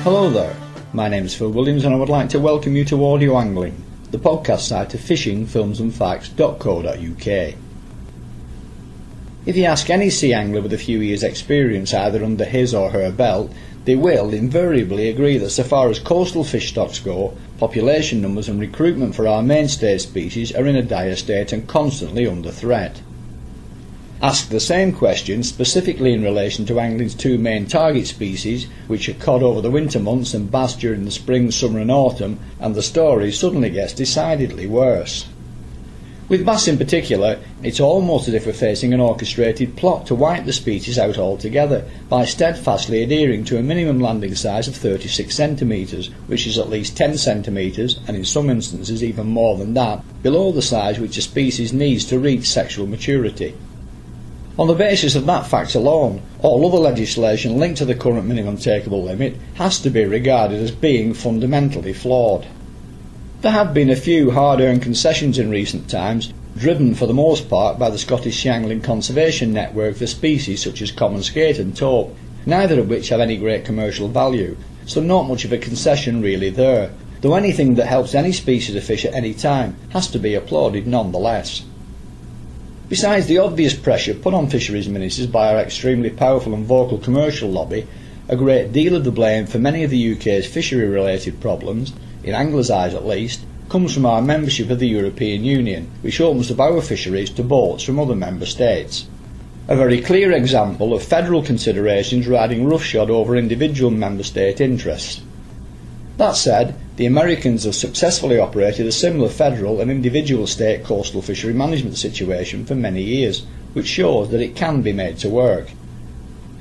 Hello there, my name is Phil Williams and I would like to welcome you to Audio Angling, the podcast site of fishing-films-and-facts.co.uk. If you ask any sea angler with a few years' experience either under his or her belt, they will invariably agree that so far as coastal fish stocks go, population numbers and recruitment for our mainstay species are in a dire state and constantly under threat. Ask the same question specifically in relation to angling's two main target species, which are cod over the winter months and bass during the spring, summer and autumn, and the story suddenly gets decidedly worse. With bass in particular, it's almost as if we're facing an orchestrated plot to wipe the species out altogether by steadfastly adhering to a minimum landing size of 36 centimetres, which is at least 10 centimetres, and in some instances even more than that, below the size which a species needs to reach sexual maturity. On the basis of that fact alone, all other legislation linked to the current minimum takeable limit has to be regarded as being fundamentally flawed. There have been a few hard-earned concessions in recent times, driven for the most part by the Scottish Angling Conservation Network for species such as common skate and taupe, neither of which have any great commercial value, so not much of a concession really there, though anything that helps any species of fish at any time has to be applauded nonetheless. Besides the obvious pressure put on fisheries ministers by our extremely powerful and vocal commercial lobby, a great deal of the blame for many of the UK's fishery-related problems, in anglers' eyes at least, comes from our membership of the European Union, which opens up our fisheries to boats from other member states. A very clear example of federal considerations riding roughshod over individual member state interests. That said, the Americans have successfully operated a similar federal and individual state coastal fishery management situation for many years, which shows that it can be made to work.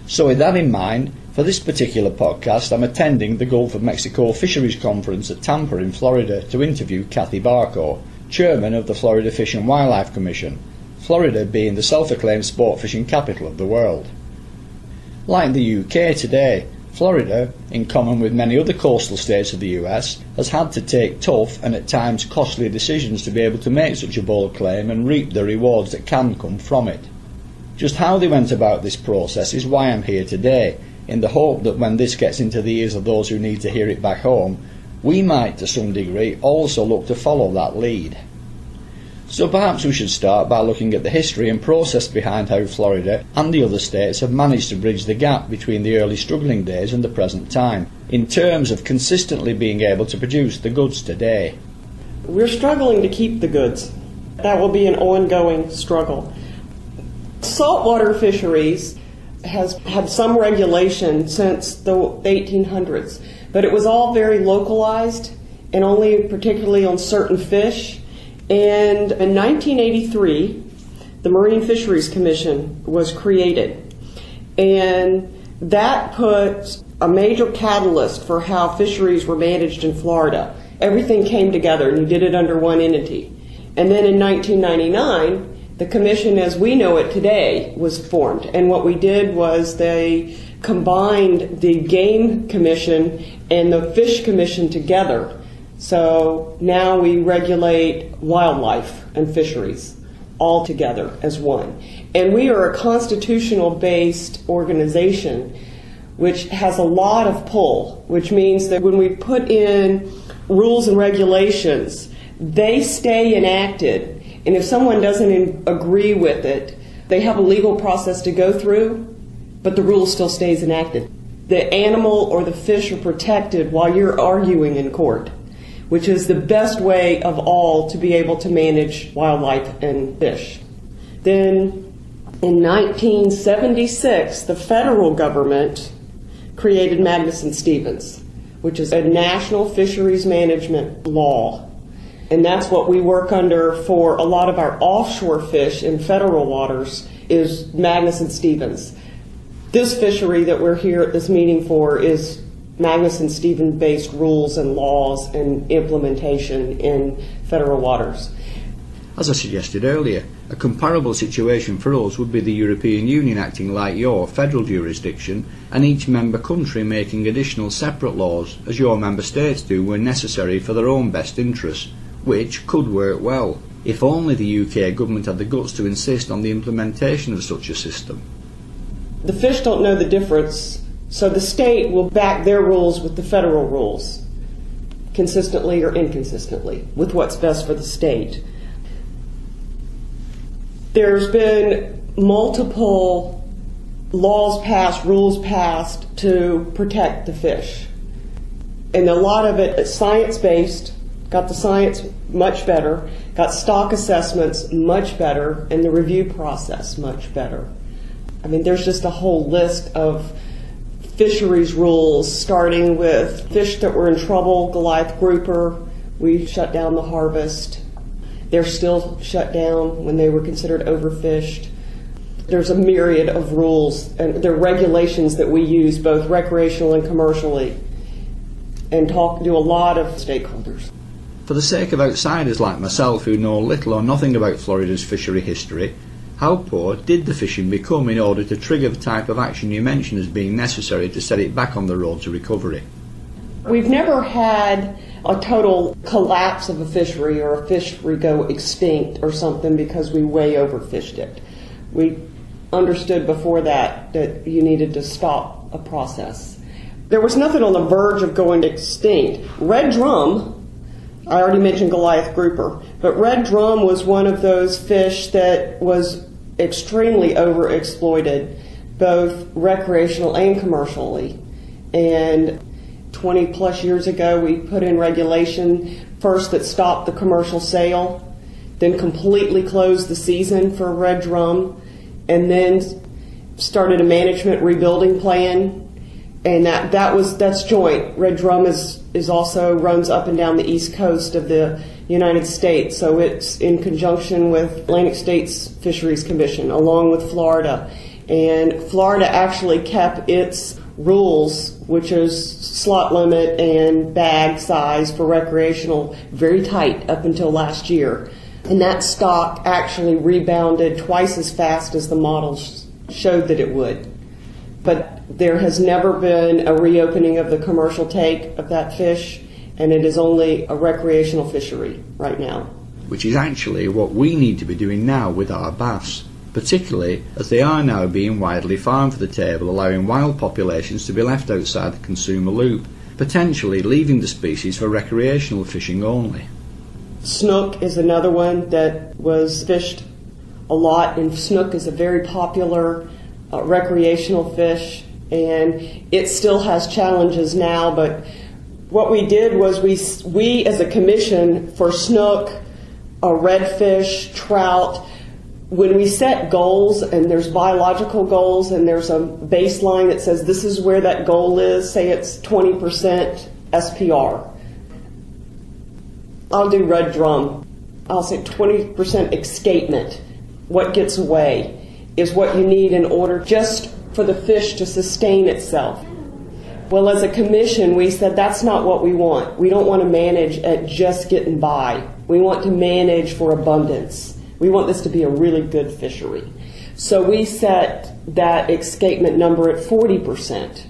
So with that in mind, for this particular podcast I'm attending the Gulf of Mexico Fisheries Conference at Tampa in Florida to interview Kathy Barco, Chairman of the Florida Fish and Wildlife Commission, Florida being the self-acclaimed sport fishing capital of the world. Like the UK today, Florida, in common with many other coastal states of the US, has had to take tough and at times costly decisions to be able to make such a bold claim and reap the rewards that can come from it. Just how they went about this process is why I'm here today, in the hope that when this gets into the ears of those who need to hear it back home, we might to some degree also look to follow that lead. So perhaps we should start by looking at the history and process behind how Florida and the other states have managed to bridge the gap between the early struggling days and the present time, in terms of consistently being able to produce the goods today. We're struggling to keep the goods. That will be an ongoing struggle. Saltwater fisheries has had some regulation since the 1800s, but it was all very localized and only particularly on certain fish. And in 1983, the Marine Fisheries Commission was created, and that put a major catalyst for how fisheries were managed in Florida. Everything came together, and you did it under one entity. And then in 1999, the commission as we know it today was formed, and what we did was they combined the Game Commission and the Fish Commission together. So now we regulate wildlife and fisheries all together as one. And we are a constitutional-based organization which has a lot of pull, which means that when we put in rules and regulations, they stay enacted. And if someone doesn't agree with it, they have a legal process to go through, but the rule still stays enacted. The animal or the fish are protected while you're arguing in court, which is the best way of all to be able to manage wildlife and fish. Then in 1976, the federal government created MagnusonStevens, which is a national fisheries management law. And that's what we work under for a lot of our offshore fish in federal waters is MagnusonStevens. This fishery that we're here at this meeting for is Magnuson-Stevens-based rules and laws and implementation in federal waters. As I suggested earlier, a comparable situation for us would be the European Union acting like your federal jurisdiction and each member country making additional separate laws, as your member states do when necessary for their own best interests, which could work well, if only the UK government had the guts to insist on the implementation of such a system. The fish don't know the difference So the state will back their rules with the federal rules, consistently or inconsistently, with what's best for the state. There's been multiple laws passed, rules passed to protect the fish. And a lot of it is science-based, got the science much better, got stock assessments much better, and the review process much better. I mean, there's just a whole list of fisheries rules, starting with fish that were in trouble, Goliath grouper, we shut down the harvest. They're still shut down when they were considered overfished. There's a myriad of rules, and there are regulations that we use both recreational and commercially, and talk to a lot of stakeholders. For the sake of outsiders like myself who know little or nothing about Florida's fishery history, how poor did the fishing become in order to trigger the type of action you mentioned as being necessary to set it back on the road to recovery? We've never had a total collapse of a fishery or a fishery go extinct or something because we way overfished it. We understood before that you needed to stop a process. There was nothing on the verge of going extinct. Red drum, I already mentioned Goliath grouper, but red drum was one of those fish that was extremely overexploited, both recreational and commercially. And 20 plus years ago, we put in regulation first that stopped the commercial sale, then completely closed the season for red drum, and then started a management rebuilding plan. And that's joint. Red drum is also runs up and down the east coast of the United States, so it's in conjunction with Atlantic States Fisheries Commission, along with Florida. And Florida actually kept its rules, which is slot limit and bag size for recreational, very tight up until last year. And that stock actually rebounded twice as fast as the models showed that it would. But there has never been a reopening of the commercial take of that fish, and it is only a recreational fishery right now. Which is actually what we need to be doing now with our bass, particularly as they are now being widely farmed for the table, allowing wild populations to be left outside the consumer loop, potentially leaving the species for recreational fishing only. Snook is another one that was fished a lot, and snook is a very popular recreational fish, and it still has challenges now. But what we did was we as a commission for snook, redfish, trout, when we set goals, and there's biological goals, and there's a baseline that says this is where that goal is, say it's 20% SPR. I'll do red drum. I'll say 20% escapement. What gets away is what you need in order just for the fish to sustain itself. Well, as a commission, we said that's not what we want. We don't want to manage at just getting by. We want to manage for abundance. We want this to be a really good fishery. So we set that escapement number at 40%.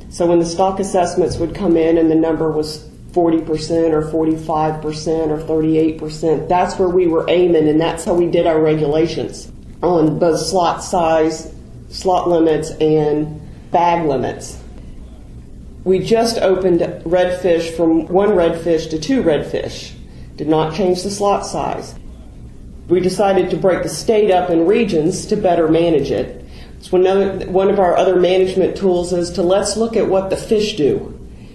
So when the stock assessments would come in and the number was 40% or 45% or 38%, that's where we were aiming, and that's how we did our regulations on both slot size, slot limits, and bag limits. We just opened redfish from 1 redfish to 2 redfish. Did not change the slot size. We decided to break the state up in regions to better manage it. So one of our other management tools is to let's look at what the fish do.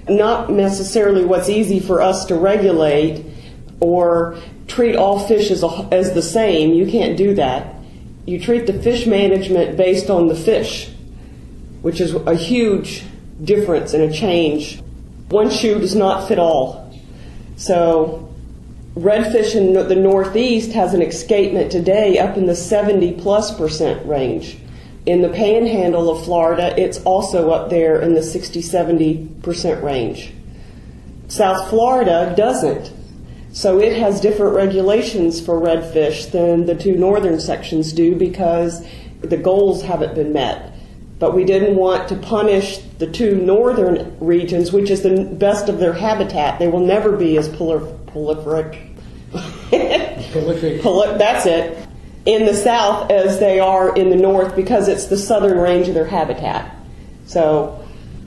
Not necessarily what's easy for us to regulate or treat all fish as the same. You can't do that. You treat the fish management based on the fish, which is a huge difference and a change. One shoe does not fit all. So redfish in the Northeast has an escapement today up in the 70+% range. In the panhandle of Florida, it's also up there in the 60-70% range. South Florida doesn't. So it has different regulations for redfish than the 2 northern sections do because the goals haven't been met. But we didn't want to punish the 2 northern regions, which is the best of their habitat. They will never be as prolific. That's it. In the south as they are in the north because it's the southern range of their habitat. So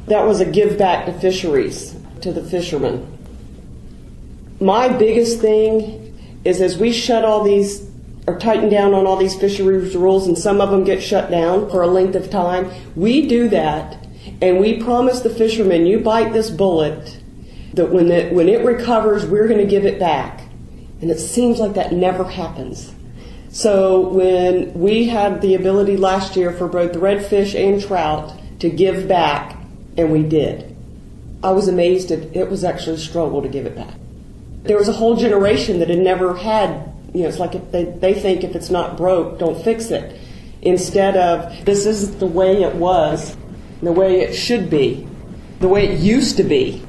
That was a give back to fisheries, to the fishermen. My biggest thing is as we shut all these, or tighten down on all these fisheries rules, and some of them get shut down for a length of time, we do that, and we promise the fishermen, you bite this bullet, that when it recovers, we're going to give it back. And it seems like that never happens. So when we had the ability last year for both the redfish and trout to give back, and we did, I was amazed it was actually a struggle to give it back. There was a whole generation that had never had, it's like if they think if it's not broke, don't fix it. Instead of, this is the way it was, the way it should be, the way it used to be.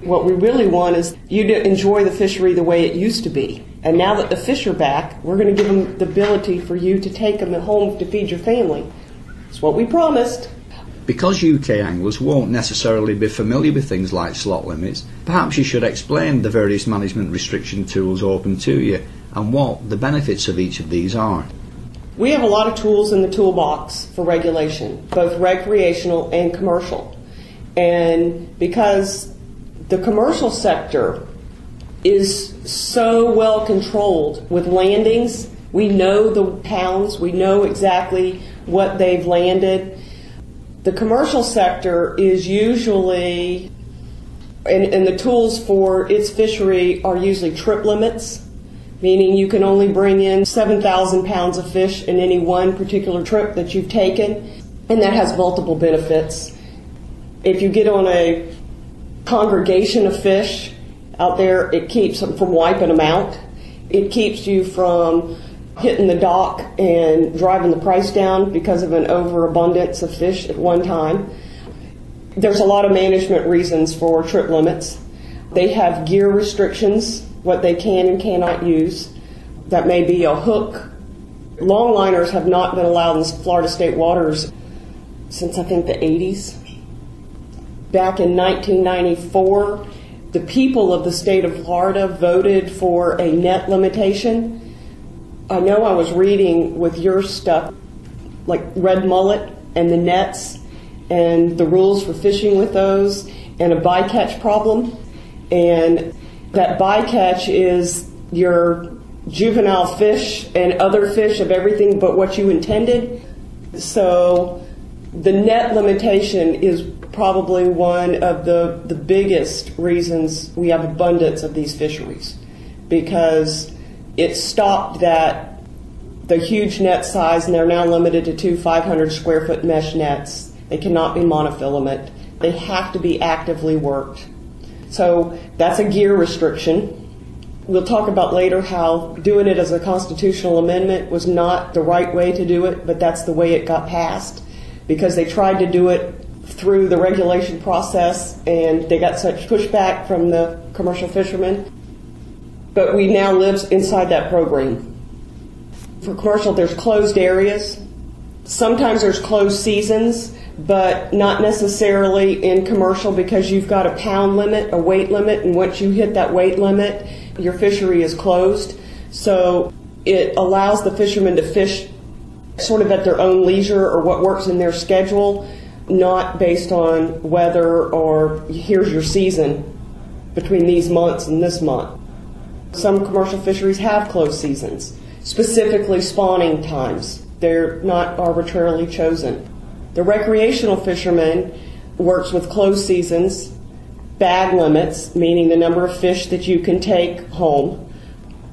What we really want is you to enjoy the fishery the way it used to be. And now that the fish are back, we're going to give them the ability for you to take them home to feed your family. It's what we promised. Because UK anglers won't necessarily be familiar with things like slot limits, perhaps you should explain the various management restriction tools open to you and what the benefits of each of these are. We have a lot of tools in the toolbox for regulation, both recreational and commercial. And because the commercial sector is so well controlled with landings, we know the pounds, we know exactly what they've landed. The commercial sector is usually, and the tools for its fishery are usually trip limits, meaning you can only bring in 7,000 pounds of fish in any one particular trip that you've taken, and that has multiple benefits. If you get on a congregation of fish out there, it keeps them from wiping them out. It keeps you from hitting the dock and driving the price down because of an overabundance of fish at one time. There's a lot of management reasons for trip limits. They have gear restrictions, what they can and cannot use. That may be a hook. Longliners have not been allowed in Florida state waters since I think the 80s. Back in 1994, the people of the state of Florida voted for a net limitation. I know I was reading with your stuff, like red mullet and the nets and the rules for fishing with those and a bycatch problem. And that bycatch is your juvenile fish and other fish of everything but what you intended. So the net limitation is probably one of the biggest reasons we have abundance of these fisheries, because it stopped the huge net size, and they're now limited to 2 500 square foot mesh nets. They cannot be monofilament. They have to be actively worked. So that's a gear restriction. We'll talk about later how doing it as a constitutional amendment was not the right way to do it, but that's the way it got passed, because they tried to do it through the regulation process and they got such pushback from the commercial fishermen. But we now live inside that program. For commercial, there's closed areas. Sometimes there's closed seasons, but not necessarily in commercial, because you've got a pound limit, a weight limit, and once you hit that weight limit, your fishery is closed. So it allows the fishermen to fish sort of at their own leisure or what works in their schedule, not based on weather or here's your season between these months and this month. Some commercial fisheries have closed seasons, specifically spawning times. They're not arbitrarily chosen. The recreational fisherman works with closed seasons, bag limits, meaning the number of fish that you can take home,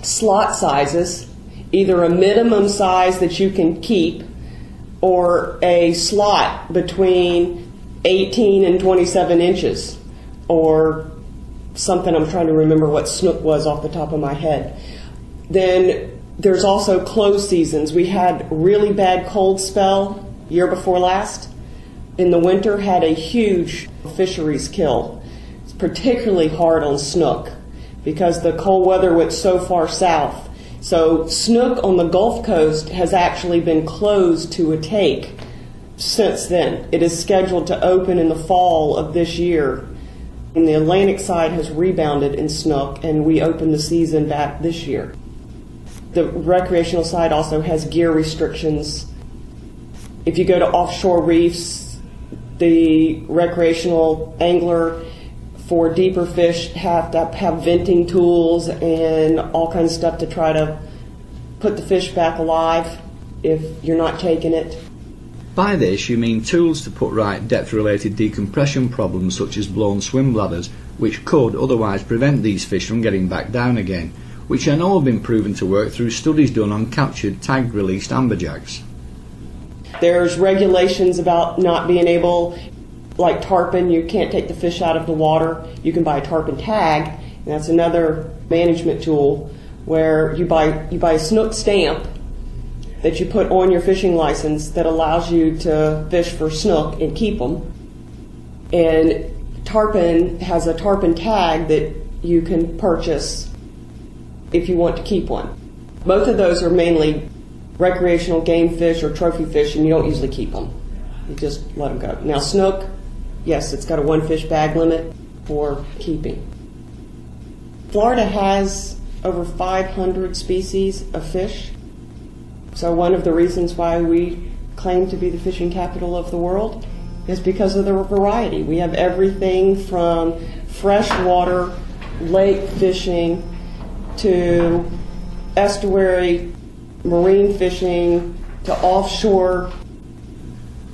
slot sizes, either a minimum size that you can keep or a slot between 18 and 27 inches, or something. I'm trying to remember what snook was off the top of my head. Then there's also closed seasons. We had really bad cold spell year before last. In the winter, had a huge fisheries kill. It's particularly hard on snook because the cold weather went so far south. So snook on the Gulf Coast has actually been closed to a take since then. It is scheduled to open in the fall of this year. And the Atlantic side has rebounded in snook, and we opened the season back this year. The recreational side also has gear restrictions. If you go to offshore reefs, The recreational angler for deeper fish have to have venting tools and all kinds of stuff to try to put the fish back alive if you're not taking it. By this you mean tools to put right depth-related decompression problems such as blown swim bladders, which could otherwise prevent these fish from getting back down again, which I know have been proven to work through studies done on captured, tagged-released amberjacks. There's regulations about not being able, like tarpon, you can't take the fish out of the water. You can buy a tarpon tag, and that's another management tool where you buy a snook stamp that you put on your fishing license that allows you to fish for snook and keep them. And tarpon has a tarpon tag that you can purchase if you want to keep one. Both of those are mainly recreational game fish or trophy fish, and you don't usually keep them. You just let them go. Now snook, yes, it's got a one fish bag limit for keeping. Florida has over 500 species of fish. So one of the reasons why we claim to be the fishing capital of the world is because of the variety. We have everything from freshwater lake fishing to estuary marine fishing to offshore.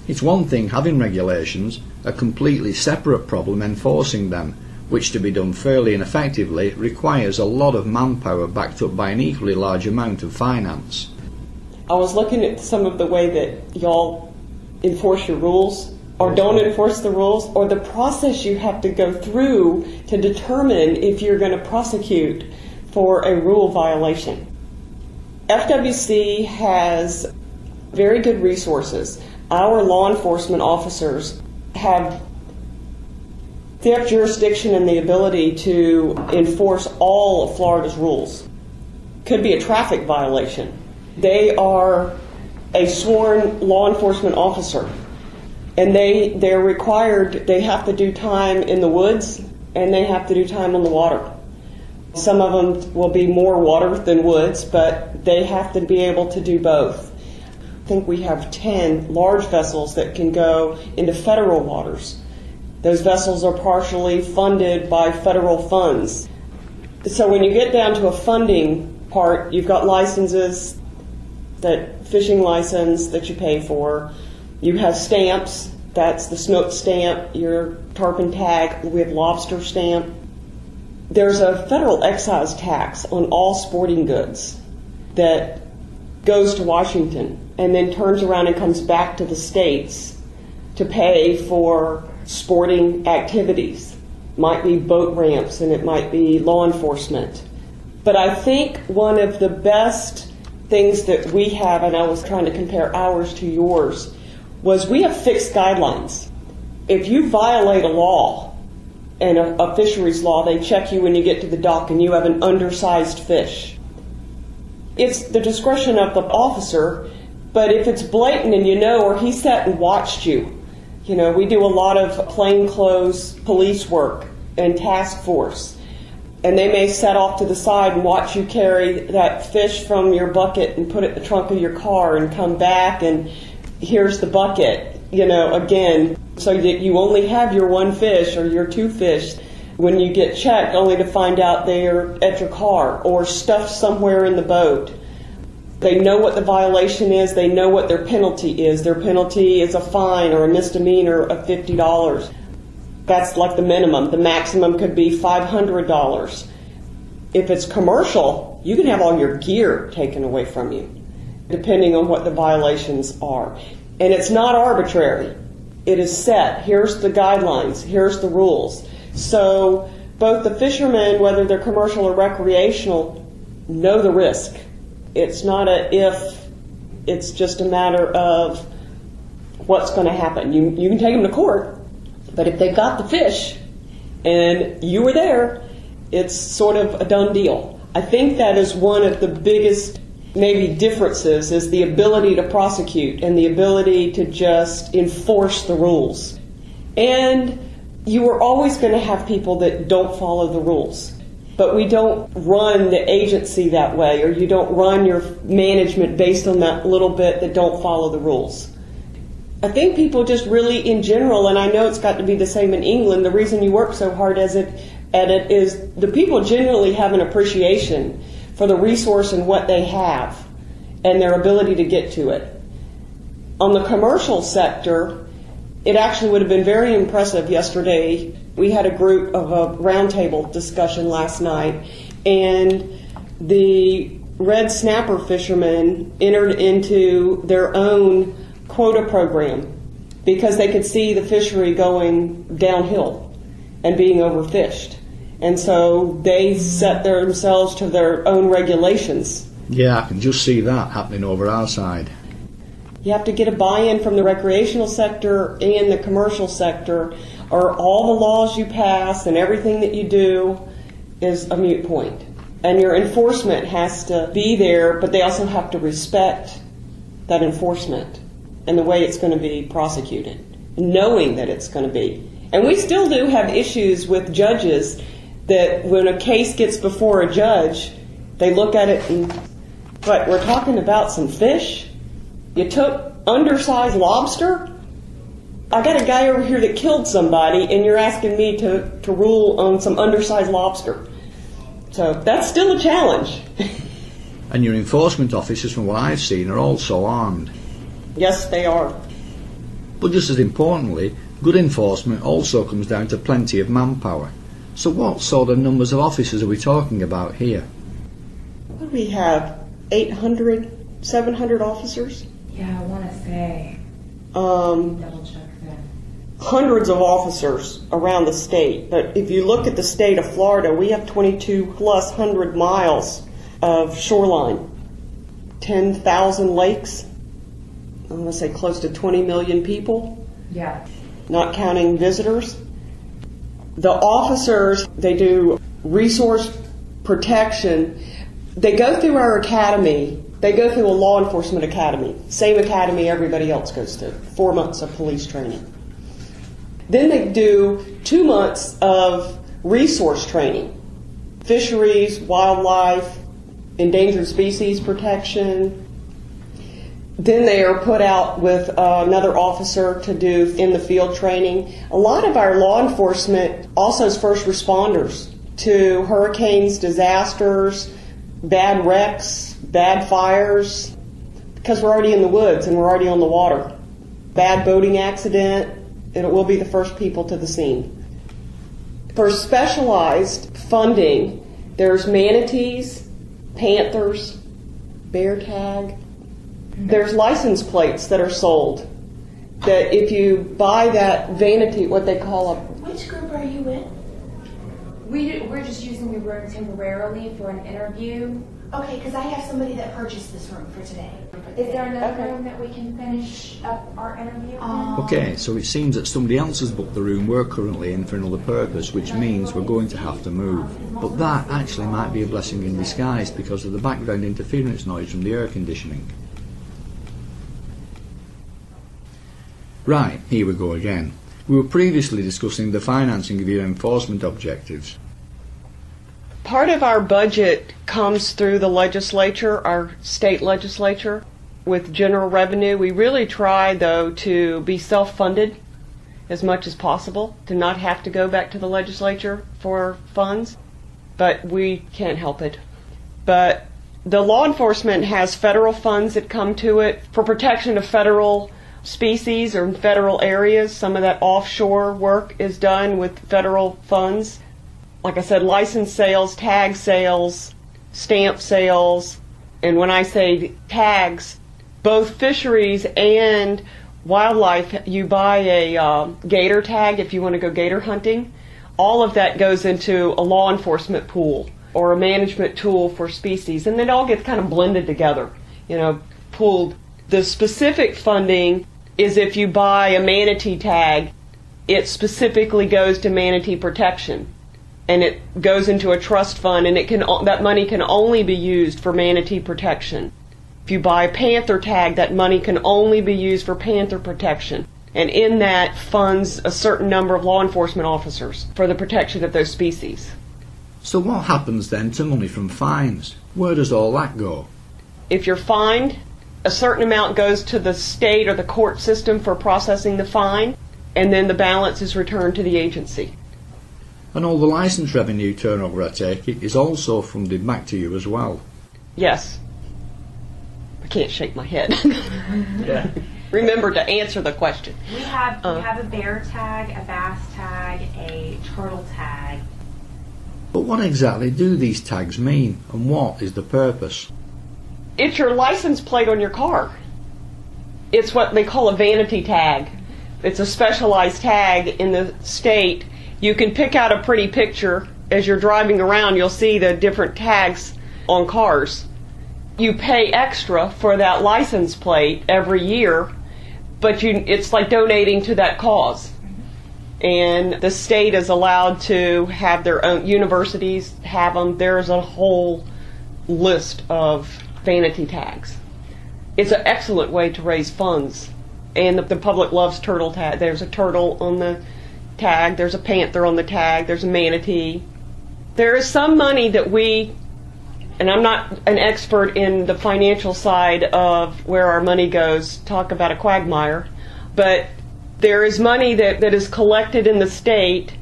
It's one thing having regulations, a completely separate problem enforcing them, which to be done fairly and effectively requires a lot of manpower backed up by an equally large amount of finance. I was looking at some of the way that y'all enforce your rules or don't enforce the rules, or the process you have to go through to determine if you're going to prosecute for a rule violation. FWC has very good resources. Our law enforcement officers have jurisdiction and the ability to enforce all of Florida's rules. Could be a traffic violation. They are a sworn law enforcement officer, and they're required, they have to do time in the woods and they have to do time on the water. Some of them will be more water than woods, but they have to be able to do both. I think we have 10 large vessels that can go into federal waters. Those vessels are partially funded by federal funds. So when you get down to a funding part, you've got licenses, that fishing license that you pay for. You have stamps, that's the snook stamp, your tarpon tag, we have lobster stamp. There's a federal excise tax on all sporting goods that goes to Washington and then turns around and comes back to the states to pay for sporting activities. Might be boat ramps and it might be law enforcement. But I think one of the best things that we have, and I was trying to compare ours to yours, was we have fixed guidelines. If you violate a law, and a fisheries law, they check you when you get to the dock and you have an undersized fish. It's the discretion of the officer, but if it's blatant and you know, or he sat and watched you, you know, we do a lot of plainclothes police work and task force, and they may set off to the side and watch you carry that fish from your bucket and put it in the trunk of your car and come back and here's the bucket, you know, again, so that you only have your one fish or your two fish when you get checked, only to find out they're at your car or stuffed somewhere in the boat. They know what the violation is. They know what their penalty is. Their penalty is a fine or a misdemeanor of $50. That's like the minimum. The maximum could be $500. If it's commercial, you can have all your gear taken away from you, depending on what the violations are. And it's not arbitrary. It is set. Here's the guidelines. Here's the rules. So both the fishermen, whether they're commercial or recreational, know the risk. It's not a if, it's just a matter of what's going to happen. You can take them to court, but if they've got the fish and you were there, it's sort of a done deal. I think that is one of the biggest maybe differences, is the ability to prosecute and the ability to just enforce the rules. And you are always going to have people that don't follow the rules. But we don't run the agency that way, or you don't run your management based on that little bit that don't follow the rules. I think people just really in general, and I know it's got to be the same in England, the reason you work so hard at it is the people generally have an appreciation for the resource and what they have and their ability to get to it. On the commercial sector, it actually would have been very impressive yesterday. We had a group of a roundtable discussion last night, and the red snapper fishermen entered into their own quota program because they could see the fishery going downhill and being overfished. And so they set themselves to their own regulations. Yeah, I can just see that happening over our side. You have to get a buy-in from the recreational sector and the commercial sector, or all the laws you pass and everything that you do is a moot point. And your enforcement has to be there, but they also have to respect that enforcement and the way it's going to be prosecuted, knowing that it's going to be. And we still do have issues with judges that when a case gets before a judge, they look at it and, what, we're talking about some fish? You took undersized lobster? I got a guy over here that killed somebody, and you're asking me to rule on some undersized lobster. So that's still a challenge. And your enforcement officers, from what I've seen, are also armed. Yes, they are. But just as importantly, good enforcement also comes down to plenty of manpower. So what sort of numbers of officers are we talking about here? What do we have? 800, 700 officers? Yeah, I want to say. Double check that. Hundreds of officers around the state. But if you look at the state of Florida, we have 2,200+ miles of shoreline, 10,000 lakes. I'm going to say close to 20 million people. Yeah. Not counting visitors. The officers, they do resource protection. They go through our academy. They go through a law enforcement academy. Same academy everybody else goes through. 4 months of police training. Then they do 2 months of resource training. Fisheries, wildlife, endangered species protection. Then they are put out with another officer to do in the field training. A lot of our law enforcement also is first responders to hurricanes, disasters, bad wrecks, bad fires, because we're already in the woods and we're already on the water. Bad boating accident, it will be the first people to the scene. For specialized funding, there's manatees, panthers, bear tag. There's license plates that are sold that if you buy that vanity, what they call a... Which group are you in? We're just using the room temporarily for an interview. Okay, because I have somebody that purchased this room for today. Is there another room that we can finish up our interview in? Okay, so it seems that somebody else has booked the room we're currently in for another purpose, which means we're going to have to move. But that actually might be a blessing in disguise because of the background interference noise from the air conditioning. Right, here we go again. We were previously discussing the financing of your enforcement objectives. Part of our budget comes through the legislature, our state legislature, with general revenue. We really try, though, to be self-funded as much as possible, to not have to go back to the legislature for funds, but we can't help it. But the law enforcement has federal funds that come to it for protection of federal species or in federal areas. Some of that offshore work is done with federal funds. Like I said, license sales, tag sales, stamp sales. And when I say tags, both fisheries and wildlife, you buy a gator tag if you want to go gator hunting. All of that goes into a law enforcement pool or a management tool for species. And it all gets kind of blended together, pooled. The specific funding is if you buy a manatee tag, it specifically goes to manatee protection. And it goes into a trust fund, and that money can only be used for manatee protection. If you buy a panther tag, that money can only be used for panther protection. And in that funds a certain number of law enforcement officers for the protection of those species. So what happens then to money from fines? Where does all that go? If you're fined, A certain amount goes to the state or the court system for processing the fine, and then the balance is returned to the agency. And all the licence revenue turnover, I take it, is also funded back to you as well? Yes. I can't shake my head. Yeah. Remember to answer the question. We have a bear tag, a bass tag, a turtle tag. But what exactly do these tags mean, and what is the purpose? It's your license plate on your car. It's what they call a vanity tag. It's a specialized tag in the state. You can pick out a pretty picture. As you're driving around, you'll see the different tags on cars. You pay extra for that license plate every year, but it's like donating to that cause. And the state is allowed to have their own, universities have them. There's a whole list of vanity tags. It's an excellent way to raise funds. And the public loves turtle tag. There's a turtle on the tag, there's a panther on the tag, there's a manatee. There is some money that and I'm not an expert in the financial side of where our money goes, talk about a quagmire, but there is money that is collected in the state,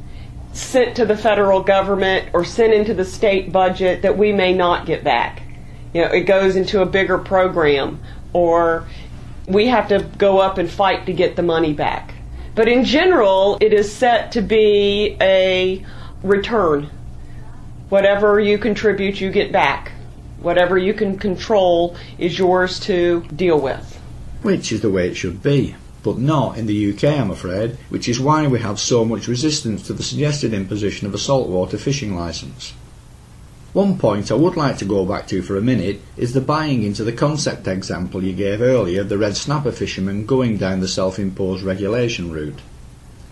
sent to the federal government or sent into the state budget that we may not get back. You know, it goes into a bigger program, or we have to go up and fight to get the money back. But in general, it is set to be a return. Whatever you contribute, you get back. Whatever you can control is yours to deal with. Which is the way it should be, but not in the UK, I'm afraid, which is why we have so much resistance to the suggested imposition of a saltwater fishing licence. One point I would like to go back to for a minute is the buying into the concept example you gave earlier of the red snapper fishermen going down the self-imposed regulation route.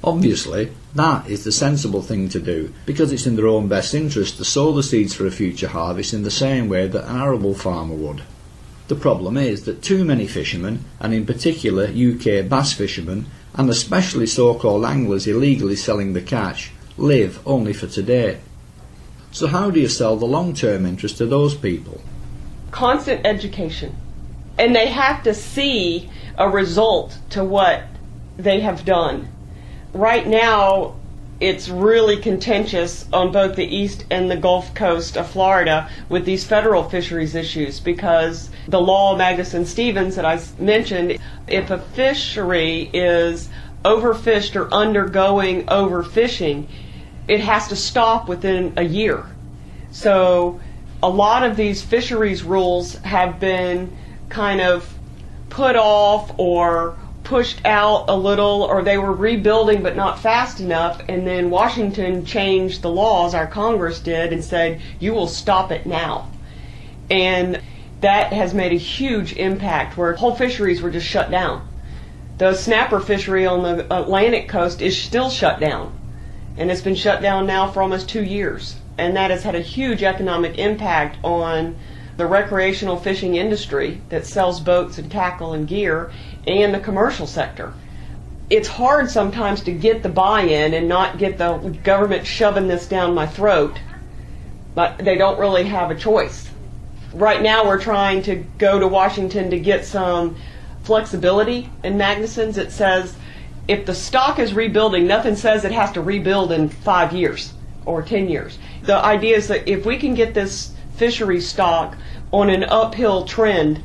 Obviously, that is the sensible thing to do, because it's in their own best interest to sow the seeds for a future harvest in the same way that an arable farmer would. The problem is that too many fishermen, and in particular UK bass fishermen, and especially so-called anglers illegally selling the catch, live only for today. So how do you sell the long-term interest to those people? Constant education. And they have to see a result to what they have done. Right now, it's really contentious on both the east and the Gulf Coast of Florida with these federal fisheries issues, because the law of Magnuson-Stevens that I mentioned, if a fishery is overfished or undergoing overfishing, it has to stop within a year. So a lot of these fisheries rules have been kind of put off or pushed out a little, or they were rebuilding but not fast enough, and then Washington changed the laws, our Congress did, and said, you will stop it now. And that has made a huge impact where whole fisheries were just shut down. The snapper fishery on the Atlantic coast is still shut down. And it's been shut down now for almost 2 years. And that has had a huge economic impact on the recreational fishing industry that sells boats and tackle and gear, and the commercial sector. It's hard sometimes to get the buy-in and not get the government shoving this down my throat, but they don't really have a choice. Right now we're trying to go to Washington to get some flexibility in Magnuson's. It says if the stock is rebuilding, nothing says it has to rebuild in 5 years or 10 years. The idea is that if we can get this fishery stock on an uphill trend,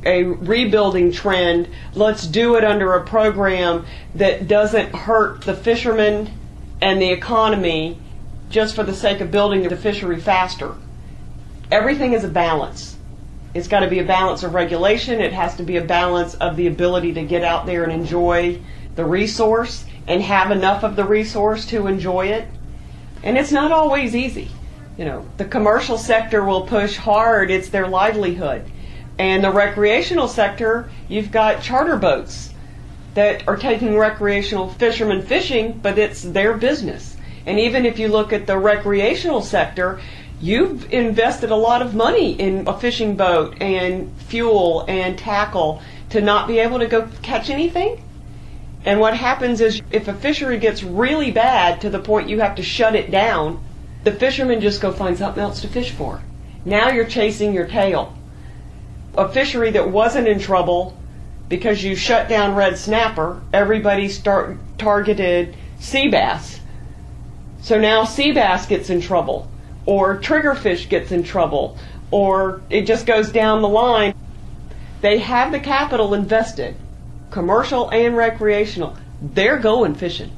a rebuilding trend, let's do it under a program that doesn't hurt the fishermen and the economy just for the sake of building the fishery faster. Everything is a balance. It's got to be a balance of regulation. It has to be a balance of the ability to get out there and enjoy the resource and have enough of the resource to enjoy it. And it's not always easy. You know, the commercial sector will push hard. It's their livelihood. And the recreational sector, you've got charter boats that are taking recreational fishermen fishing, but it's their business. And even if you look at the recreational sector, you've invested a lot of money in a fishing boat and fuel and tackle to not be able to go catch anything. And what happens is if a fishery gets really bad to the point you have to shut it down, the fishermen just go find something else to fish for. Now you're chasing your tail. a fishery that wasn't in trouble because you shut down red snapper, everybody targeted sea bass. So now sea bass gets in trouble, or triggerfish gets in trouble, or it just goes down the line. They have the capital invested, commercial and recreational. They're going fishing.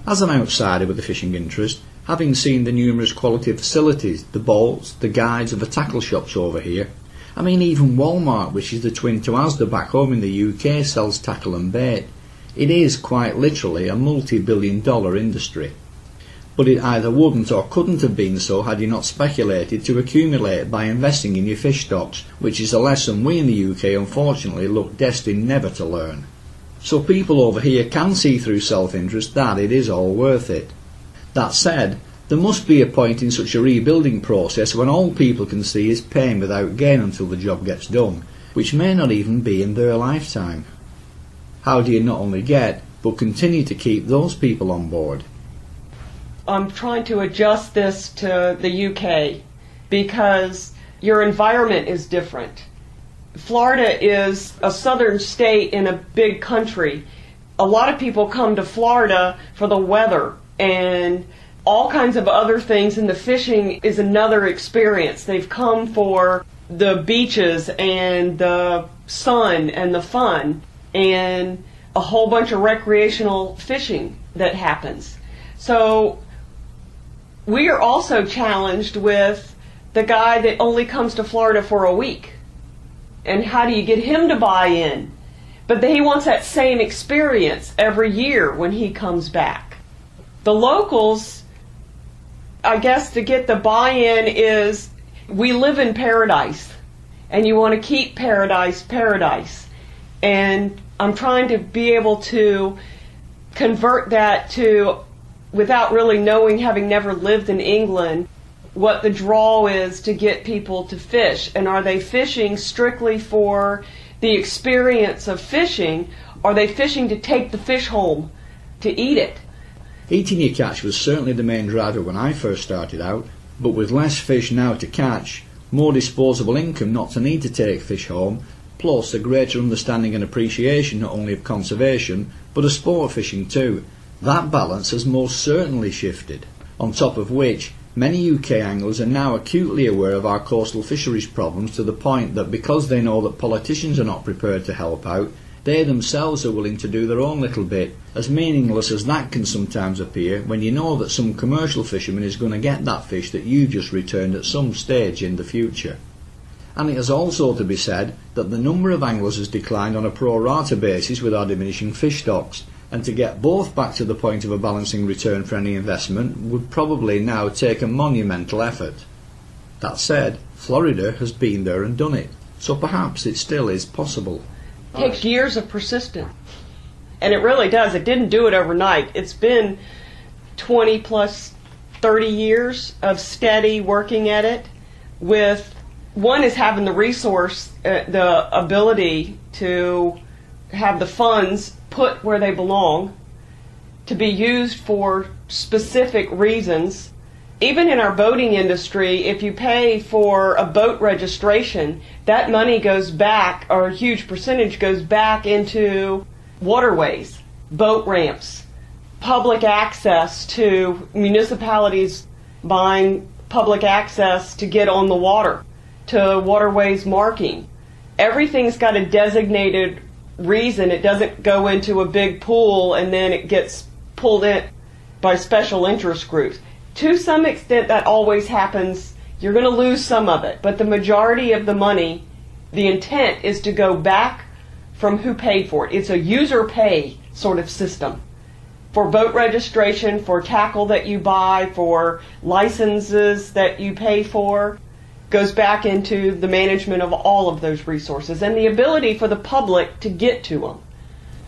As an outsider with a fishing interest, having seen the numerous quality facilities, the boats, the guides and the tackle shops over here, I mean even Walmart, which is the twin to Asda back home in the UK, sells tackle and bait. It is quite literally a multi-billion-dollar industry. But it either wouldn't or couldn't have been so had you not speculated to accumulate by investing in your fish stocks, which is a lesson we in the UK unfortunately look destined never to learn. So people over here can see through self-interest that it is all worth it. That said, there must be a point in such a rebuilding process when all people can see is pain without gain until the job gets done, which may not even be in their lifetime. How do you not only get, but continue to keep those people on board? I'm trying to adjust this to the UK because your environment is different. Florida is a southern state in a big country. A lot of people come to Florida for the weather and all kinds of other things, and the fishing is another experience. They've come for the beaches and the sun and the fun and a whole bunch of recreational fishing that happens. So we are also challenged with the guy that only comes to Florida for a week. And how do you get him to buy in? But he wants that same experience every year when he comes back. The locals, I guess to get the buy-in is, we live in paradise. And you want to keep paradise, paradise. And I'm trying to be able to convert that to, without really knowing, having never lived in England, what the draw is to get people to fish. And are they fishing strictly for the experience of fishing? Are they fishing to take the fish home, to eat it? Eating your catch was certainly the main driver when I first started out, but with less fish now to catch, more disposable income not to need to take fish home, plus a greater understanding and appreciation not only of conservation, but of sport fishing too, that balance has most certainly shifted. On top of which, many UK anglers are now acutely aware of our coastal fisheries problems to the point that because they know that politicians are not prepared to help out, they themselves are willing to do their own little bit, as meaningless as that can sometimes appear when you know that some commercial fisherman is going to get that fish that you just returned at some stage in the future. And it has also to be said that the number of anglers has declined on a pro rata basis with our diminishing fish stocks, and to get both back to the point of a balancing return for any investment would probably now take a monumental effort. That said, Florida has been there and done it, so perhaps it still is possible. It takes years of persistence. And it really does. It didn't do it overnight. It's been 20 plus 30 years of steady working at it. With one is having the resource, the ability to have the funds put where they belong, to be used for specific reasons. Even in our boating industry, if you pay for a boat registration, that money goes back, or a huge percentage goes back into waterways, boat ramps, public access to municipalities buying public access to get on the water, to waterways marking. Everything's got a designated reason. It doesn't go into a big pool and then it gets pulled in by special interest groups. To some extent that always happens. You're going to lose some of it, but the majority of the money, the intent is to go back from who paid for it. It's a user pay sort of system. For boat registration, for tackle that you buy, for licenses that you pay for, goes back into the management of all of those resources and the ability for the public to get to them.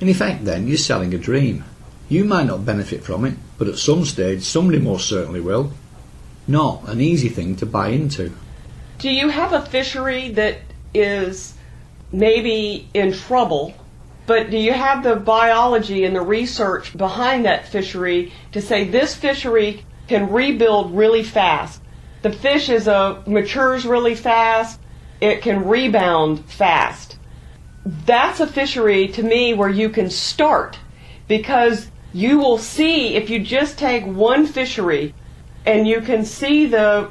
In effect then, you're selling a dream. You might not benefit from it, but at some stage somebody most certainly will. Not an easy thing to buy into. Do you have a fishery that is maybe in trouble, but do you have the biology and the research behind that fishery to say this fishery can rebuild really fast? The fish matures really fast. It can rebound fast. That's a fishery, to me, where you can start, because you will see, if you just take one fishery, and you can see the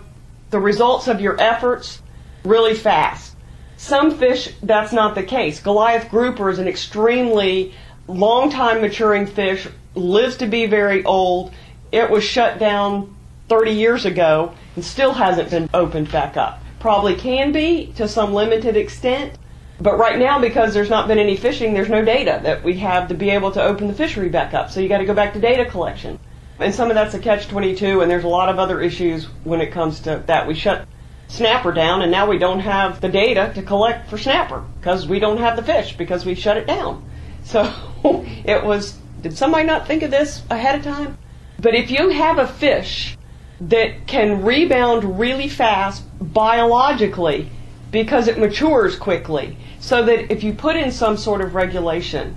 results of your efforts really fast. Some fish, that's not the case. Goliath grouper is an extremely long time maturing fish, lives to be very old. It was shut down 30 years ago and still hasn't been opened back up. Probably can be to some limited extent, but right now, because there's not been any fishing, there's no data that we have to be able to open the fishery back up. So you got to go back to data collection. And some of that's a catch-22, and there's a lot of other issues when it comes to that. We shut snapper down, and now we don't have the data to collect for snapper because we don't have the fish because we shut it down. So it was, did somebody not think of this ahead of time? But if you have a fish that can rebound really fast biologically because it matures quickly, so that if you put in some sort of regulation,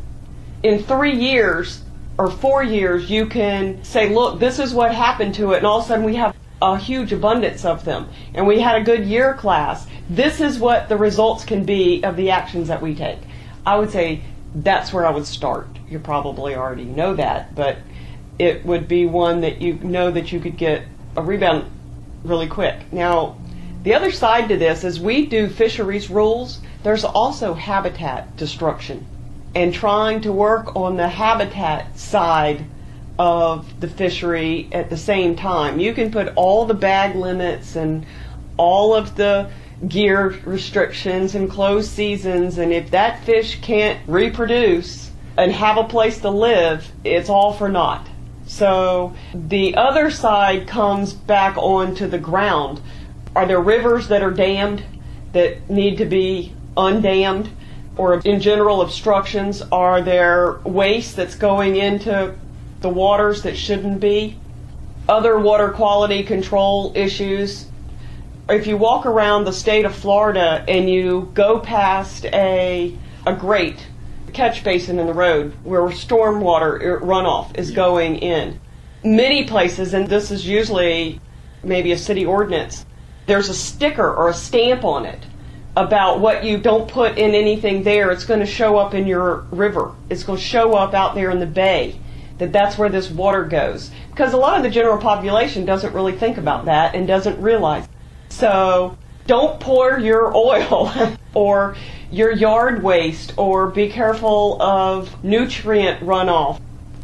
in 3 years or 4 years, you can say, look, this is what happened to it, and all of a sudden we have a huge abundance of them, and we had a good year class. This is what the results can be of the actions that we take. I would say that's where I would start. You probably already know that, but it would be one that you know that you could get a rebound really quick. Now, the other side to this is we do fisheries rules. There's also habitat destruction, and trying to work on the habitat side of the fishery at the same time. You can put all the bag limits and all of the gear restrictions and closed seasons, and if that fish can't reproduce and have a place to live, it's all for naught. So the other side comes back onto the ground. Are there rivers that are dammed that need to be undammed, or in general obstructions? Are there waste that's going into the waters that shouldn't be? Other water quality control issues. If you walk around the state of Florida and you go past a grate, catch basin in the road where stormwater runoff is going in, many places, and this is usually maybe a city ordinance, there's a sticker or a stamp on it about what you don't put in anything there. It's going to show up in your river. It's going to show up out there in the bay, that's where this water goes. Because a lot of the general population doesn't really think about that and doesn't realize. So don't pour your oil or your yard waste, or be careful of nutrient runoff.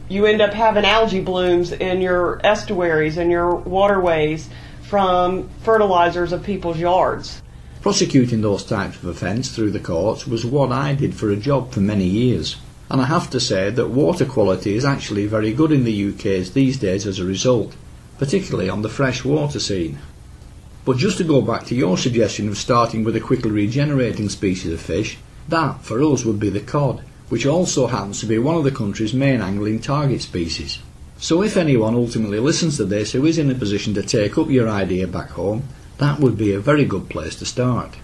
You end up having algae blooms in your estuaries and your waterways from fertilizers of people's yards. Prosecuting those types of offence through the courts was what I did for a job for many years, and I have to say that water quality is actually very good in the UK these days as a result, particularly on the fresh water scene. But just to go back to your suggestion of starting with a quickly regenerating species of fish, that for us would be the cod, which also happens to be one of the country's main angling target species. So if anyone ultimately listens to this who is in a position to take up your idea back home, that would be a very good place to start.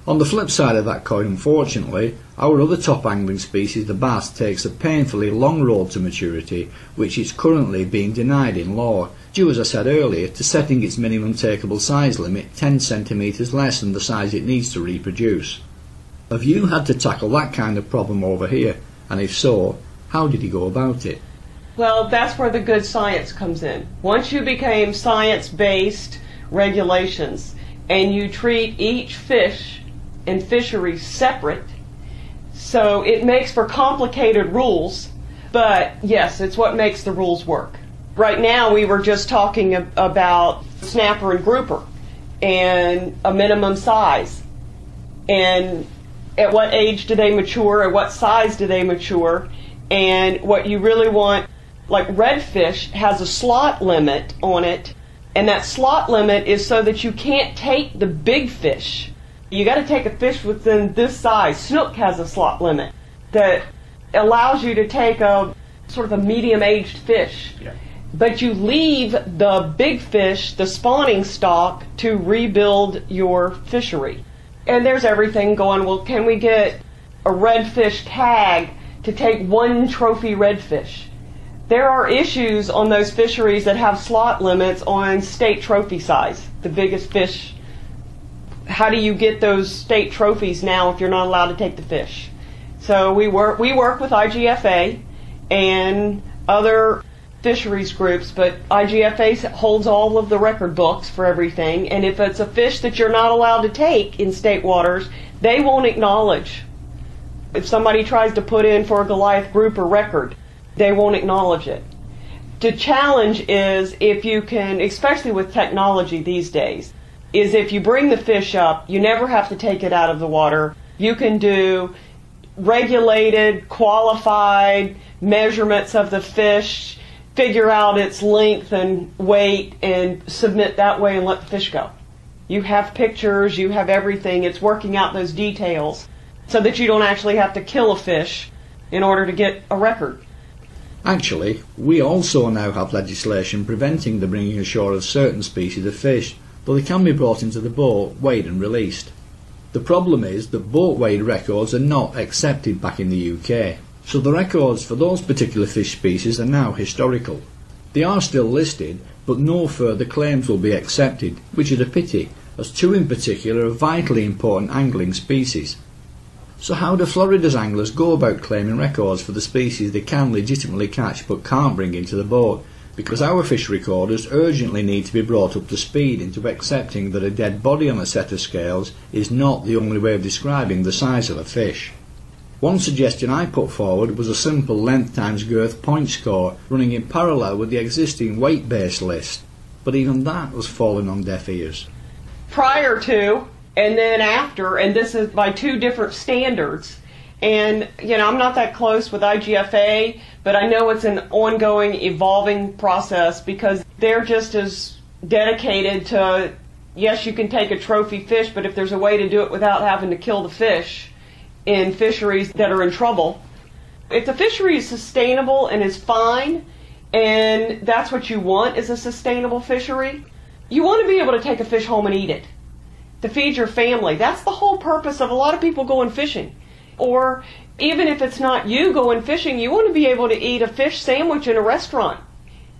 On the flip side of that coin, unfortunately, our other top angling species, the bass, takes a painfully long road to maturity, which is currently being denied in law, due, as I said earlier, to setting its minimum takeable size limit 10 centimetres less than the size it needs to reproduce. Have you had to tackle that kind of problem over here? And if so, how did you go about it? Well, that's where the good science comes in. Once you became science-based regulations and you treat each fish and fishery separate, so it makes for complicated rules, but yes, it's what makes the rules work. Right now we were just talking about snapper and grouper and a minimum size, and at what age do they mature, at what size do they mature, and what you really want. Like redfish has a slot limit on it, and that slot limit is so that you can't take the big fish. You got to take a fish within this size. Snook has a slot limit that allows you to take a sort of a medium-aged fish. Yeah. But you leave the big fish, the spawning stock, to rebuild your fishery. And there's everything going, well, can we get a redfish tag to take one trophy redfish? There are issues on those fisheries that have slot limits on state trophy size. The biggest fish how do you get those state trophies now if you're not allowed to take the fish? So we work with IGFA and other fisheries groups, but IGFA holds all of the record books for everything, and if it's a fish that you're not allowed to take in state waters, they won't acknowledge. If somebody tries to put in for a Goliath grouper record, they won't acknowledge it. The challenge is if you can, especially with technology these days, is if you bring the fish up, you never have to take it out of the water. You can do regulated, qualified measurements of the fish, figure out its length and weight, and submit that way and let the fish go. You have pictures, you have everything. It's working out those details so that you don't actually have to kill a fish in order to get a record. Actually, we also now have legislation preventing the bringing ashore of certain species of fish, though they can be brought into the boat, weighed and released. The problem is that boat weighed records are not accepted back in the UK, so the records for those particular fish species are now historical. They are still listed, but no further claims will be accepted, which is a pity, as two in particular are vitally important angling species. So how do Florida's anglers go about claiming records for the species they can legitimately catch but can't bring into the boat? Because our fish recorders urgently need to be brought up to speed into accepting that a dead body on a set of scales is not the only way of describing the size of a fish. One suggestion I put forward was a simple length times girth point score running in parallel with the existing weight-based list, but even that has fallen on deaf ears. Prior to and then after, and this is by two different standards. And, I'm not that close with IGFA, but I know it's an ongoing, evolving process because they're just as dedicated to, yes, you can take a trophy fish, but if there's a way to do it without having to kill the fish in fisheries that are in trouble. If the fishery is sustainable and is fine, and that's what you want is a sustainable fishery, you want to be able to take a fish home and eat it, to feed your family. That's the whole purpose of a lot of people going fishing. Or even if it's not you going fishing, you want to be able to eat a fish sandwich in a restaurant.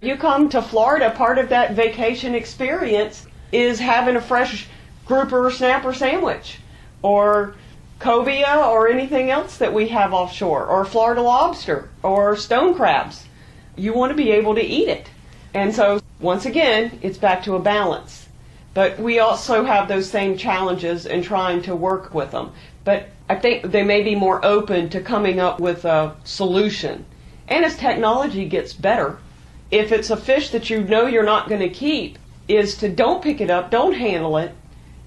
You come to Florida, part of that vacation experience is having a fresh grouper or snapper sandwich, or cobia, or anything else that we have offshore, or Florida lobster, or stone crabs. You want to be able to eat it. And so, once again, it's back to a balance. But we also have those same challenges in trying to work with them. But I think they may be more open to coming up with a solution. And as technology gets better, if it's a fish that you know you're not going to keep, is to don't pick it up, don't handle it.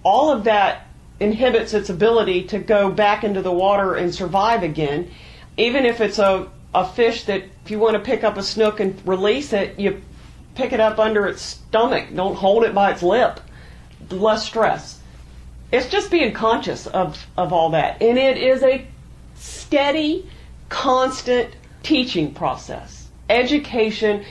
All of that inhibits its ability to go back into the water and survive again. Even if it's a fish that if you want to pick up a snook and release it, you pick it up under its stomach. Don't hold it by its lip. Less stress. It's just being conscious of all that. And it is a steady, constant teaching process. Education,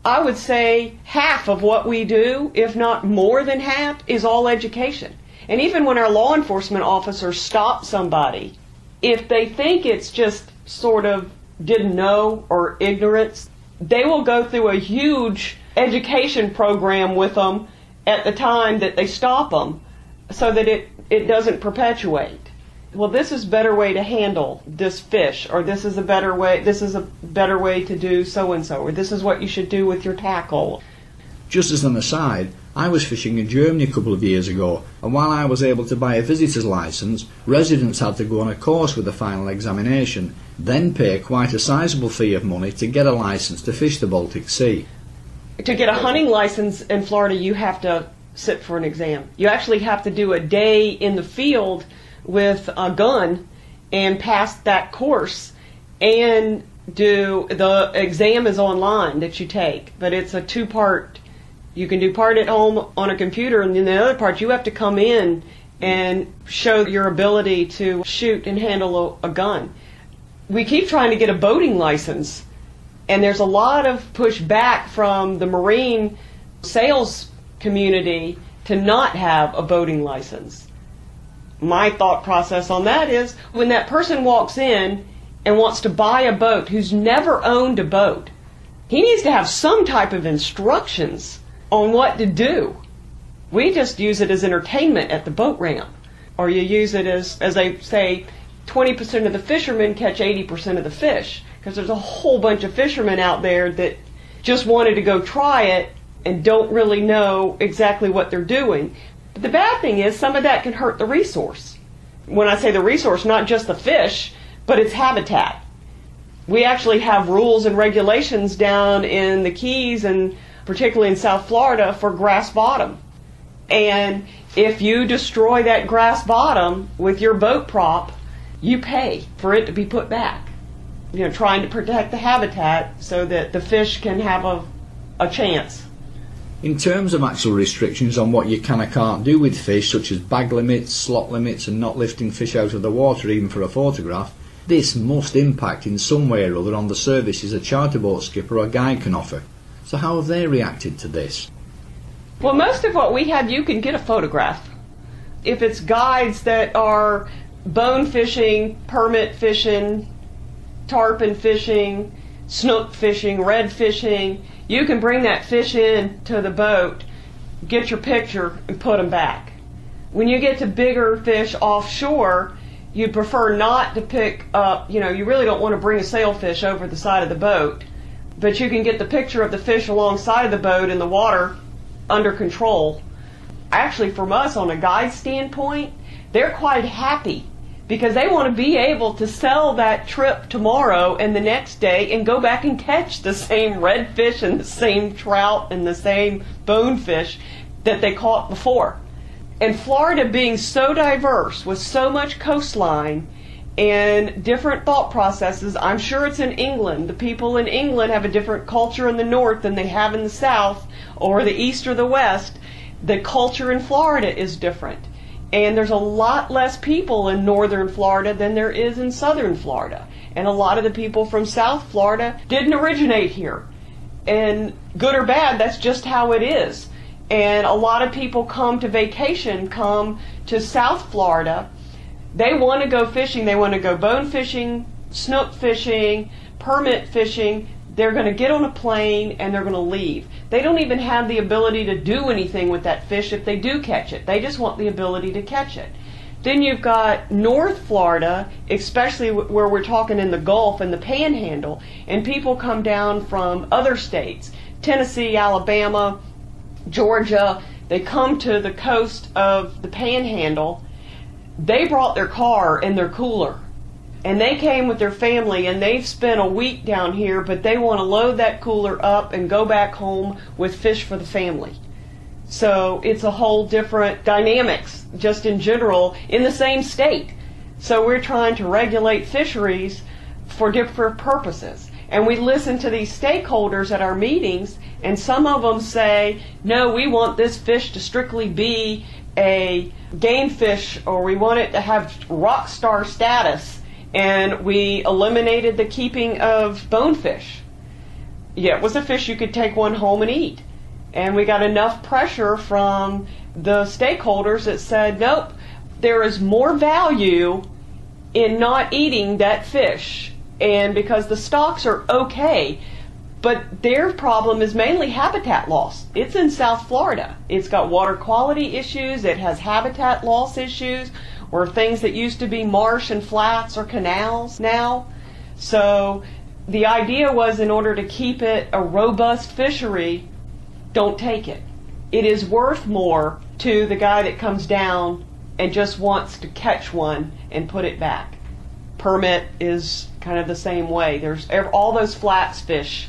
I would say half of what we do, if not more than half, is all education. And even when our law enforcement officers stop somebody, if they think it's just sort of didn't know or ignorance, they will go through a huge education program with them at the time that they stop them so that it doesn't perpetuate. Well, this is a better way to handle this fish, or this is a better way to do so-and-so, or this is what you should do with your tackle. Just as an aside, I was fishing in Germany a couple of years ago, and while I was able to buy a visitor's licence, residents had to go on a course with a final examination, then pay quite a sizable fee of money to get a licence to fish the Baltic Sea. To get a hunting license in Florida, you have to sit for an exam. You actually have to do a day in the field with a gun and pass that course, and the exam is online that you take, but it's a two-part. You can do part at home on a computer, and then the other part you have to come in and show your ability to shoot and handle a gun. We keep trying to get a boating license, and there's a lot of pushback from the marine sales community to not have a boating license. My thought process on that is when that person walks in and wants to buy a boat who's never owned a boat, he needs to have some type of instructions on what to do. We just use it as entertainment at the boat ramp. or you use it as they say, 20% of the fishermen catch 80% of the fish, because there's a whole bunch of fishermen out there that just wanted to go try it and don't really know exactly what they're doing. But the bad thing is some of that can hurt the resource. When I say the resource, not just the fish, but its habitat. We actually have rules and regulations down in the Keys and particularly in South Florida for grass bottom. And if you destroy that grass bottom with your boat prop, you pay for it to be put back. Trying to protect the habitat so that the fish can have a chance. In terms of actual restrictions on what you can or can't do with fish, such as bag limits, slot limits, and not lifting fish out of the water even for a photograph, this must impact in some way or other on the services a charter boat skipper or guide can offer. So how have they reacted to this? Well, most of what we have, you can get a photograph. If it's guides that are bone fishing, permit fishing, tarpon fishing, snook fishing, red fishing, you can bring that fish in to the boat, get your picture, and put them back. When you get to bigger fish offshore, you'd prefer not to pick up, you really don't want to bring a sailfish over the side of the boat, but you can get the picture of the fish alongside of the boat in the water under control. Actually, from us, on a guide standpoint, they're quite happy because they want to be able to sell that trip tomorrow and the next day and go back and catch the same redfish and the same trout and the same bonefish that they caught before. And Florida being so diverse with so much coastline and different thought processes, I'm sure it's in England. The people in England have a different culture in the north than they have in the south or the east or the west. The culture in Florida is different. And there's a lot less people in northern Florida than there is in southern Florida. And a lot of the people from South Florida didn't originate here. And good or bad, that's just how it is. And a lot of people come to South Florida. They want to go fishing. They want to go bone fishing, snook fishing, permit fishing. They're going to get on a plane and they're going to leave. They don't even have the ability to do anything with that fish if they do catch it. They just want the ability to catch it. Then you've got North Florida, especially where we're talking in the Gulf and the Panhandle, and people come down from other states, Tennessee, Alabama, Georgia. They come to the coast of the Panhandle. They brought their car and their cooler. And they came with their family and they've spent a week down here, but they want to load that cooler up and go back home with fish for the family. So it's a whole different dynamics just in general in the same state. So we're trying to regulate fisheries for different purposes. And we listen to these stakeholders at our meetings, and some of them say, no, we want this fish to strictly be a game fish, or we want it to have rock star status. And we eliminated the keeping of bonefish. Yeah, it was a fish you could take one home and eat. And we got enough pressure from the stakeholders that said, nope, there is more value in not eating that fish. And because the stocks are okay, but their problem is mainly habitat loss. It's in South Florida. It's got water quality issues. It has habitat loss issues, or things that used to be marsh and flats or canals now. So the idea was, in order to keep it a robust fishery, don't take it. It is worth more to the guy that comes down and just wants to catch one and put it back. Permit is kind of the same way. There's all those flats fish.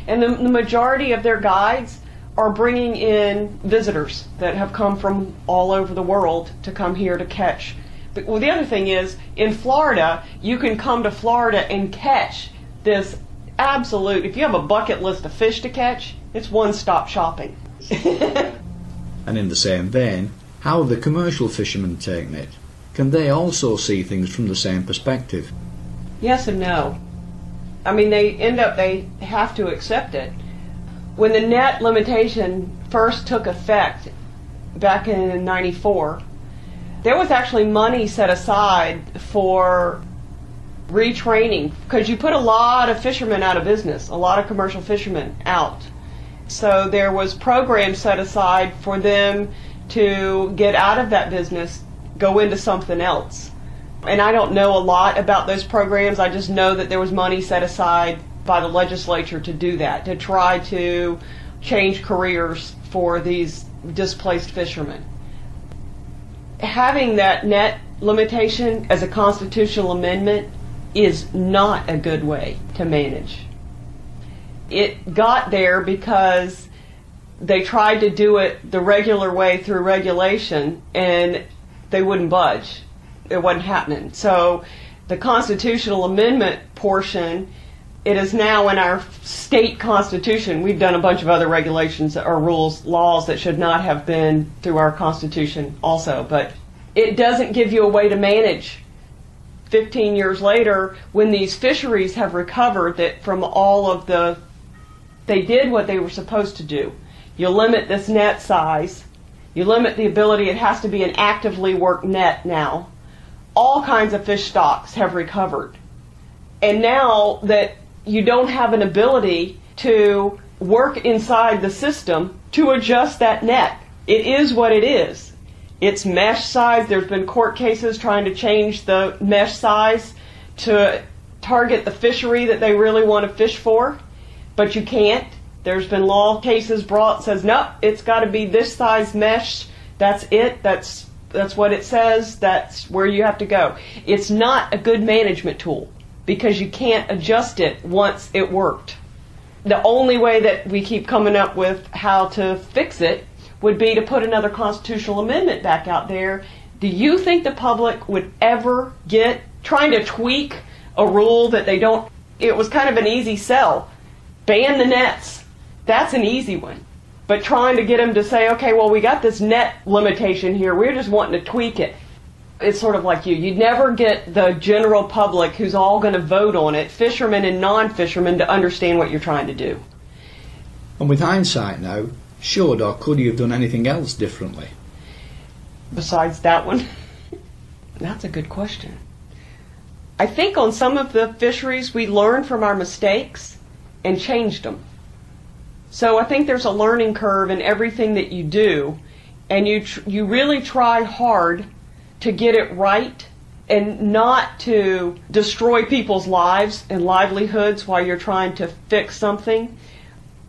And the majority of their guides are bringing in visitors that have come from all over the world to come here to catch. But, well, the other thing is, in Florida, you can come to Florida and catch this absolute, if you have a bucket list of fish to catch, it's one-stop shopping. And in the same vein, how have the commercial fishermen taken it? Can they also see things from the same perspective? Yes and no. I mean, they have to accept it. When the net limitation first took effect back in '94, there was actually money set aside for retraining, because you put a lot of fishermen out of business, a lot of commercial fishermen out. So there was programs set aside for them to get out of that business, go into something else. And I don't know a lot about those programs. I just know that there was money set aside by the legislature to do that, to try to change careers for these displaced fishermen. Having that net limitation as a constitutional amendment is not a good way to manage. It got there because they tried to do it the regular way through regulation, and they wouldn't budge. It wasn't happening. So the constitutional amendment portion, it is now in our state constitution. We've done a bunch of other regulations or rules, laws that should not have been through our constitution also, but it doesn't give you a way to manage 15 years later when these fisheries have recovered that from all of they did what they were supposed to do. You limit this net size. You limit the ability, it has to be an actively worked net now. All kinds of fish stocks have recovered. And now that you don't have an ability to work inside the system to adjust that net, it is what it is. It's mesh size. There's been court cases trying to change the mesh size to target the fishery that they really want to fish for, but you can't. There's been law cases brought that says, nope, it's got to be this size mesh. That's it. That's what it says. That's where you have to go. It's not a good management tool because you can't adjust it once it worked. The only way that we keep coming up with how to fix it would be to put another constitutional amendment back out there. Do you think the public would ever get trying to tweak a rule that they don't? It was kind of an easy sell. Ban the nets. That's an easy one. But trying to get them to say, okay, well, we got this net limitation here. We're just wanting to tweak it. It's sort of like you'd never get the general public who's all going to vote on it, fishermen and non-fishermen, to understand what you're trying to do. And with hindsight now, should or could you have done anything else differently? Besides that one? That's a good question. I think on some of the fisheries we learned from our mistakes and changed them. So I think there's a learning curve in everything that you do, and you really try hard to get it right and not to destroy people's lives and livelihoods while you're trying to fix something.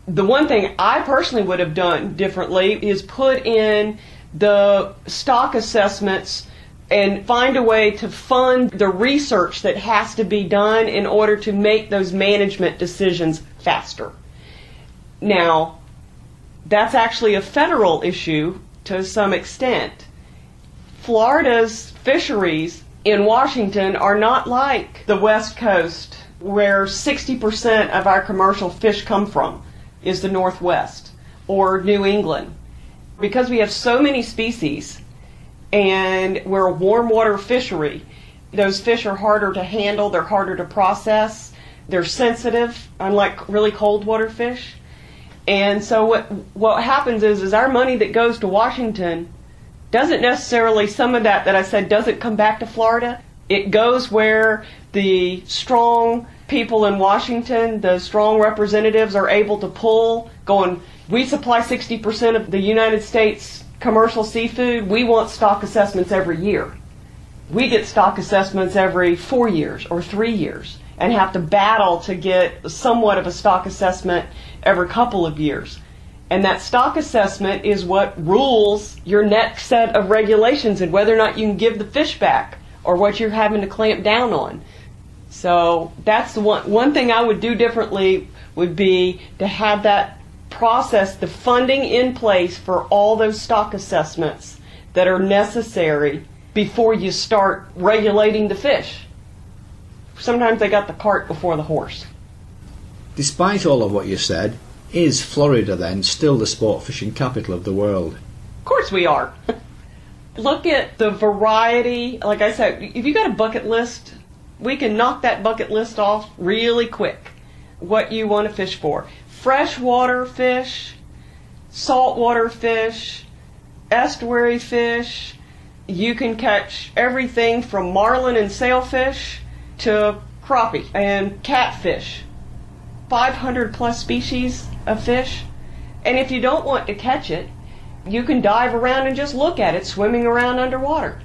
The one thing I personally would have done differently is put in the stock assessments and find a way to fund the research that has to be done in order to make those management decisions faster. Now, that's actually a federal issue to some extent. Florida's fisheries in Washington are not like the West Coast, where 60% of our commercial fish come from, is the Northwest, or New England. Because we have so many species, and we're a warm water fishery, those fish are harder to handle, they're harder to process, they're sensitive, unlike really cold water fish. And so what happens is our money that goes to Washington doesn't necessarily, some of that I said doesn't come back to Florida. It goes where the strong people in Washington, the strong representatives are able to pull, going, we supply 60% of the United States commercial seafood, we want stock assessments every year. We get stock assessments every 4 years or 3 years and have to battle to get somewhat of a stock assessment every couple of years. And that stock assessment is what rules your next set of regulations and whether or not you can give the fish back or what you're having to clamp down on. So that's the one thing I would do differently would be to have that process, the funding in place for all those stock assessments that are necessary before you start regulating the fish. Sometimes they got the cart before the horse. Despite all of what you said, is Florida then still the sport fishing capital of the world? Of course we are. Look at the variety. Like I said, if you got a bucket list, we can knock that bucket list off really quick. What you want to fish for. Freshwater fish, saltwater fish, estuary fish. You can catch everything from marlin and sailfish to crappie and catfish. 500 plus species of fish. And if you don't want to catch it, you can dive around and just look at it swimming around underwater.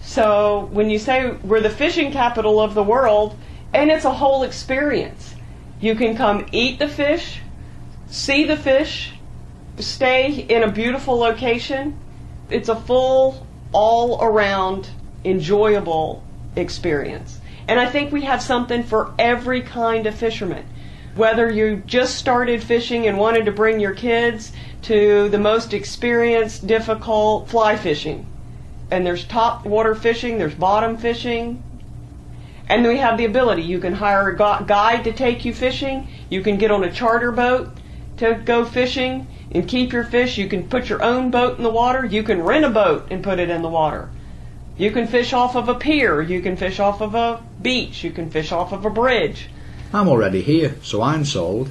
So when you say we're the fishing capital of the world, and it's a whole experience. You can come eat the fish, see the fish, stay in a beautiful location. It's a full, all-around, enjoyable experience. And I think we have something for every kind of fisherman. Whether you just started fishing and wanted to bring your kids to the most experienced, difficult fly fishing. And there's top water fishing, there's bottom fishing. And we have the ability. You can hire a guide to take you fishing. You can get on a charter boat to go fishing and keep your fish. You can put your own boat in the water. You can rent a boat and put it in the water. You can fish off of a pier. You can fish off of a beach. You can fish off of a bridge. I'm already here, so I'm sold.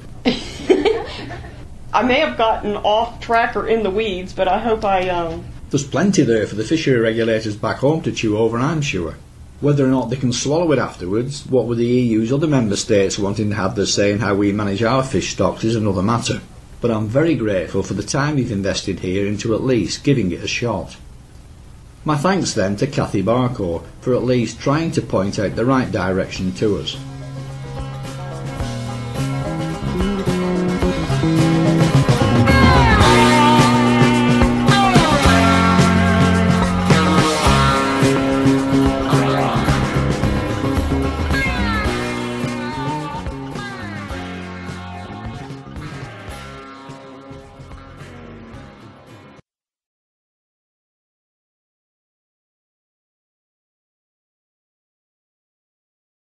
I may have gotten off track or in the weeds, but I hope I... There's plenty there for the fishery regulators back home to chew over, I'm sure. Whether or not they can swallow it afterwards, what with the EU's other member states wanting to have their say in how we manage our fish stocks is another matter. But I'm very grateful for the time you've invested here into at least giving it a shot. My thanks then to Kathy Barco for at least trying to point out the right direction to us.